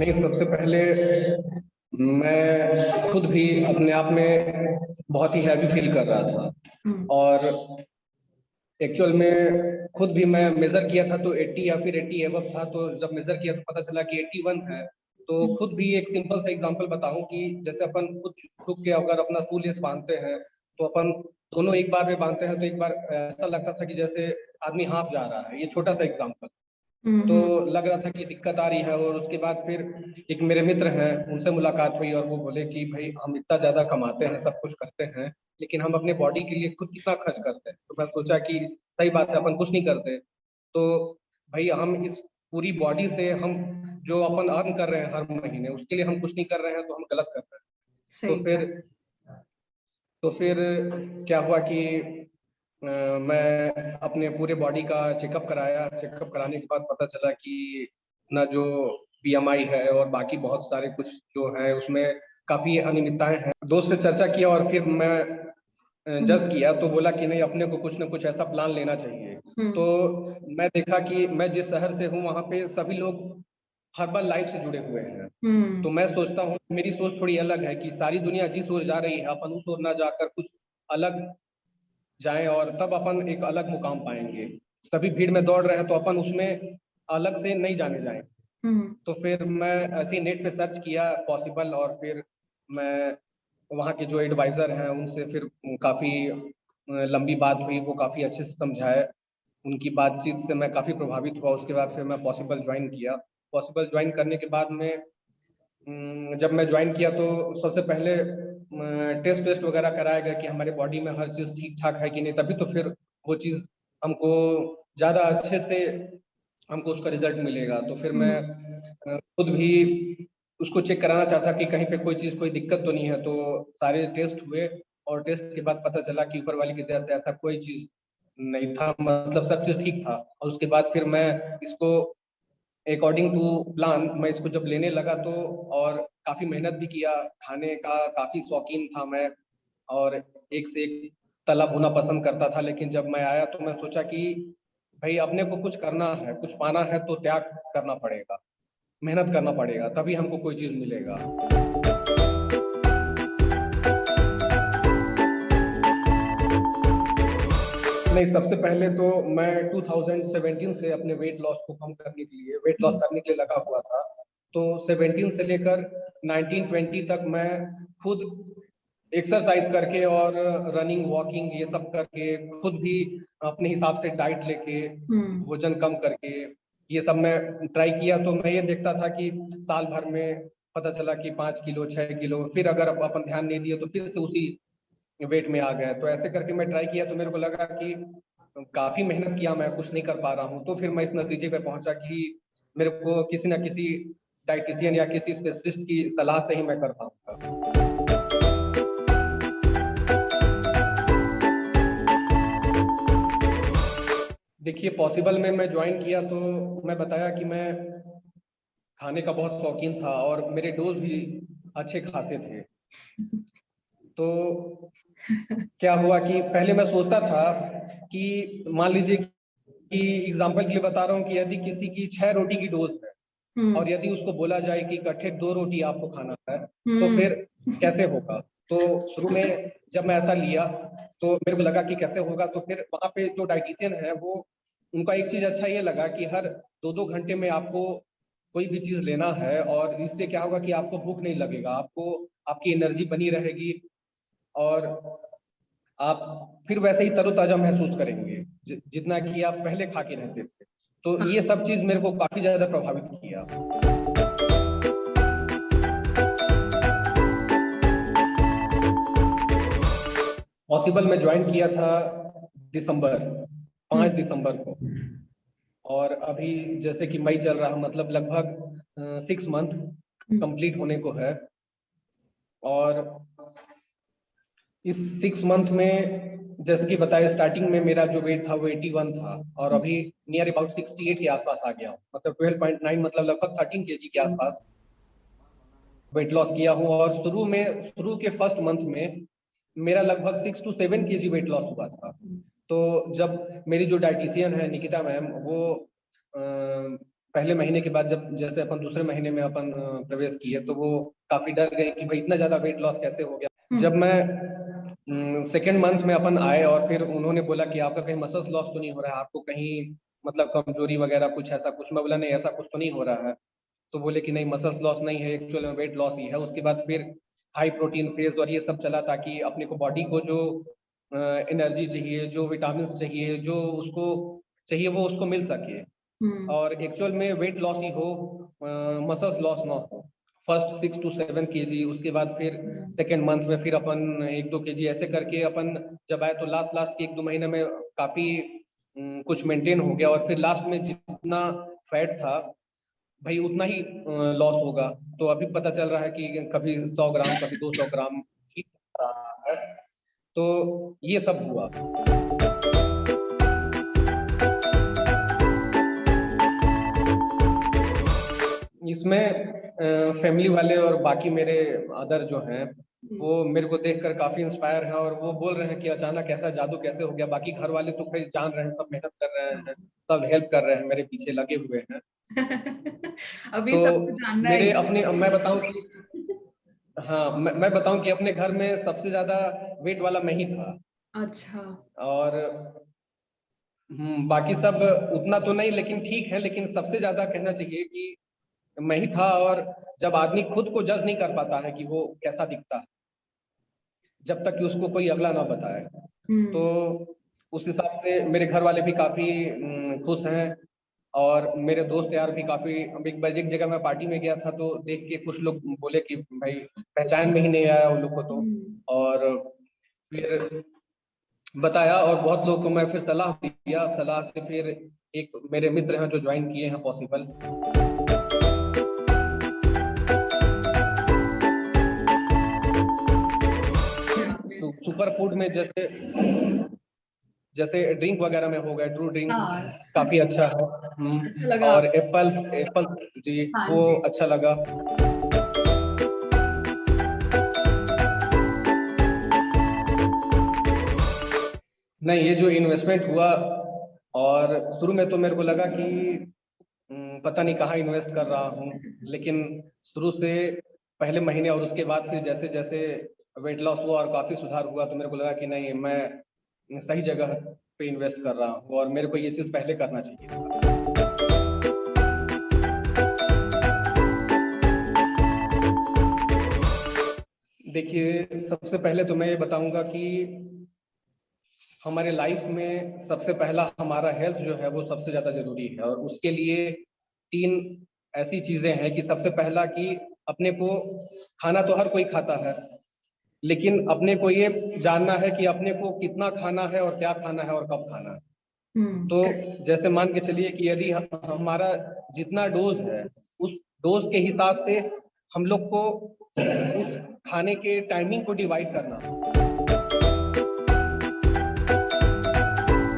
नहीं, सबसे पहले मैं खुद भी अपने आप में बहुत ही हैवी फील कर रहा था। और एक्चुअल में खुद भी मैं मेजर किया था तो 80 या फिर 80 एबव था। तो जब मेजर किया तो पता चला कि 81 है। तो खुद भी एक सिंपल सा एग्जांपल बताऊं कि जैसे अपन खुद झुक के अगर अपना शू लेस बांधते हैं तो अपन दोनों एक बार में बांधते हैं तो एक बार ऐसा लगता था कि जैसे आदमी हाफ जा रहा है। ये छोटा सा एग्जांपल। तो लग रहा था कि दिक्कत आ रही है। और उसके बाद फिर एक मेरे मित्र हैं, उनसे मुलाकात हुई और वो बोले कि भाई हम इतना ज्यादा कमाते हैं, सब कुछ करते हैं, लेकिन हम अपने बॉडी के लिए खुद कितना खर्च करते हैं। तो मैं सोचा कि सही बात है, अपन कुछ नहीं करते। तो भाई हम इस पूरी बॉडी से हम जो अपन अर्न कर रहे हैं हर महीने, उसके लिए हम कुछ नहीं कर रहे हैं तो हम गलत कर रहे हैं। सही। तो फिर क्या हुआ कि मैं अपने पूरे बॉडी का चेकअप कराया। चेकअप कराने के बाद पता चला कि ना जो बीएमआई है और बाकी बहुत सारे कुछ जो है उसमें काफी अनियमितताएं हैं। दोस्त से चर्चा किया और फिर मैं जज किया तो बोला कि नहीं, अपने को कुछ ना कुछ ऐसा प्लान लेना चाहिए। तो मैं देखा कि मैं जिस शहर से हूँ वहाँ पे सभी लोग हर्बल लाइफ से जुड़े हुए हैं। तो मैं सोचता हूँ मेरी सोच थोड़ी अलग है कि सारी दुनिया जिस ओर जा रही है अपन उस ओर ना जाकर कुछ अलग जाएं और तब अपन एक अलग मुकाम पाएंगे। सभी भीड़ में दौड़ रहे हैं तो अपन उसमें अलग से नहीं जाने जाएं। तो फिर मैं ऐसे नेट पे सर्च किया पॉसिबल, और फिर मैं वहाँ के जो एडवाइजर हैं उनसे फिर काफ़ी लंबी बात हुई। वो काफ़ी अच्छे से समझाए। उनकी बातचीत से मैं काफ़ी प्रभावित हुआ। उसके बाद फिर मैं पॉसिबल ज्वाइन किया। पॉसिबल ज्वाइन करने के बाद में जब मैं ज्वाइन किया तो सबसे पहले टेस्ट वेस्ट वगैरह कराया गया कि हमारे बॉडी में हर चीज़ ठीक ठाक है कि नहीं, तभी तो फिर वो चीज़ हमको ज़्यादा अच्छे से हमको उसका रिजल्ट मिलेगा। तो फिर मैं खुद भी उसको चेक कराना चाहता कि कहीं पे कोई चीज़ कोई दिक्कत तो नहीं है। तो सारे टेस्ट हुए और टेस्ट के बाद पता चला कि ऊपर वाली की दया से ऐसा कोई चीज़ नहीं था, मतलब सब चीज़ ठीक था। और उसके बाद फिर मैं इसको अकॉर्डिंग टू प्लान मैं इसको जब लेने लगा तो, और काफ़ी मेहनत भी किया। खाने का काफ़ी शौकीन था मैं और एक से एक तला भुना पसंद करता था। लेकिन जब मैं आया तो मैं सोचा कि भाई अपने को कुछ करना है, कुछ पाना है तो त्याग करना पड़ेगा, मेहनत करना पड़ेगा, तभी हमको कोई चीज़ मिलेगा। नहीं, सबसे पहले तो मैं 2017 से अपने वेट लॉस को कम करने के लिए, वेट लॉस करने के लिए लगा हुआ था। तो 17 से लेकर 19-20 तक मैं खुद एक्सरसाइज करके और रनिंग वॉकिंग ये सब करके, खुद भी अपने हिसाब से डाइट लेके, वजन कम करके ये सब मैं ट्राई किया। तो मैं ये देखता था कि साल भर में पता चला कि 5 किलो 6 किलो, फिर अगर अपन ध्यान नहीं दिए तो फिर से उसी वेट में आ गए। तो ऐसे करके मैं ट्राई किया तो मेरे को लगा कि काफी मेहनत किया, मैं कुछ नहीं कर पा रहा हूँ। तो फिर मैं इस नतीजे पे पहुंचा कि मेरे को किसी ना किसी डाइटिशियन या किसी स्पेशलिस्ट की सलाह से ही मैं कर पाऊंगा। देखिए, पॉसिबल में मैं ज्वाइन किया तो मैं बताया कि मैं खाने का बहुत शौकीन था और मेरे डोज भी अच्छे खासे थे। तो क्या हुआ कि पहले मैं सोचता था कि मान लीजिए कि एग्जाम्पल के लिए बता रहा हूँ कि यदि किसी की 6 रोटी की डोज है और यदि उसको बोला जाए कि इकट्ठे 2 रोटी आपको खाना है तो फिर कैसे होगा। तो शुरू में जब मैं ऐसा लिया तो मेरे को लगा कि कैसे होगा। तो फिर वहाँ पे जो डाइटिशियन है वो, उनका एक चीज अच्छा ये लगा कि हर 2-2 घंटे में आपको कोई भी चीज लेना है और इससे क्या होगा कि आपको भूख नहीं लगेगा, आपको आपकी एनर्जी बनी रहेगी और आप फिर वैसे ही तरोताजा महसूस करेंगे जितना कि आप पहले खा के रहते थे। तो ये सब चीज मेरे को काफी ज्यादा प्रभावित किया। पॉसिबल में ज्वाइन किया था दिसंबर 5 दिसंबर को, और अभी जैसे कि मई चल रहा, मतलब लगभग 6 मंथ कंप्लीट होने को है। और इस 6 मंथ में जैसे कि बताया, स्टार्टिंग में मेरा जो वेट था वो 81 था और अभी नियर अबाउट 68 के आसपास आ गया हूँ। मतलब 12.9, मतलब लगभग 13 केजी के आसपास वेट लॉस किया हूँ। और शुरू के फर्स्ट मंथ में मेरा लगभग 6 to 7 केजी वेट लॉस हुआ था। तो जब मेरी जो डाइटिशियन है निकिता मैम, वो पहले महीने के बाद जब जैसे अपन दूसरे महीने में अपन प्रवेश किए, तो वो काफी डर गए कि भाई इतना ज्यादा वेट लॉस कैसे हो गया। जब मैं सेकेंड मंथ में अपन आए और फिर उन्होंने बोला कि आपका कहीं मसल्स लॉस तो नहीं हो रहा है, आपको कहीं मतलब कमजोरी वगैरह कुछ ऐसा कुछ। मैं बोला नहीं, ऐसा कुछ तो नहीं हो रहा है। तो बोले कि नहीं, मसल्स लॉस नहीं है, एक्चुअल में वेट लॉस ही है। उसके बाद फिर हाई प्रोटीन फेज और ये सब चला, ताकि अपने को बॉडी को जो एनर्जी चाहिए, जो विटामिन चाहिए, जो उसको चाहिए, वो उसको मिल सके। और एक्चुअल में वेट लॉस ही हो, मसल्स लॉस ना हो। फर्स्ट 6 to 7 kg, उसके बाद फिर सेकेंड मंथ में फिर अपन 1-2 kg ऐसे करके अपन जब आए, तो लास्ट लास्ट के 1-2 महीने में काफी कुछ मेंटेन हो गया। और फिर लास्ट में जितना फैट था भाई उतना ही लॉस होगा। तो अभी पता चल रहा है कि कभी 100 ग्राम, कभी 200 ग्राम ही रहा है। तो ये सब हुआ। इसमें फैमिली वाले और बाकी मेरे अदर जो हैं, वो मेरे को देखकर काफी इंस्पायर हैं, और वो बोल रहे हैं कि अचानक ऐसा जादू कैसे हो गया। बाकी घर वाले तो भाई जान रहे हैं, सब मेहनत कर रहे हैं, सब हेल्प कर रहे हैं, मेरे पीछे लगे हुए हैं। अभी तो सबको जानना है। मेरे अपने मैं बताऊं कि हाँ, मैं बताऊं कि अपने घर में सबसे ज्यादा वेट वाला मैं ही था। अच्छा। और बाकी सब उतना तो नहीं, लेकिन ठीक है। लेकिन सबसे ज्यादा कहना चाहिए कि मैं ही था। और जब आदमी खुद को जज नहीं कर पाता है कि वो कैसा दिखता है, जब तक कि उसको कोई अगला ना बताए, तो उस हिसाब से मेरे घर वाले भी काफी खुश हैं। और मेरे दोस्त यार भी काफी। एक बार एक जगह मैं पार्टी में गया था, तो देख के कुछ लोग बोले कि भाई पहचान में ही नहीं आया उन लोग को तो। और फिर बताया, और बहुत लोगों को मैं फिर सलाह दिया। सलाह से फिर एक मेरे मित्र हैं जो ज्वाइन किए हैं पॉसिबल। सुपर फूड में जैसे जैसे ड्रिंक वगैरह में हो गए, ट्रू ड्रिंक हाँ, काफी अच्छा है। अच्छा लगा और आप। एप्पल्स एप्पल जी, हाँ वो जी। अच्छा लगा। नहीं, ये जो इन्वेस्टमेंट हुआ, और शुरू में तो मेरे को लगा कि पता नहीं कहाँ इन्वेस्ट कर रहा हूँ। लेकिन शुरू से पहले महीने और उसके बाद फिर जैसे जैसे वेट लॉस हुआ और काफी सुधार हुआ, तो मेरे को लगा कि नहीं, मैं सही जगह पे इन्वेस्ट कर रहा हूँ, और मेरे को ये चीज पहले करना चाहिए था। देखिए, सबसे पहले तो मैं ये बताऊंगा कि हमारे लाइफ में सबसे पहला हमारा हेल्थ जो है वो सबसे ज्यादा जरूरी है। और उसके लिए 3 ऐसी चीजें हैं कि सबसे पहला कि अपने को खाना तो हर कोई खाता है, लेकिन अपने को ये जानना है कि अपने को कितना खाना है और क्या खाना है और कब खाना है। तो जैसे मान के चलिए कि यदि हमारा जितना डोज है, उस डोज के हिसाब से हम लोग को उस खाने के टाइमिंग को डिवाइड करना।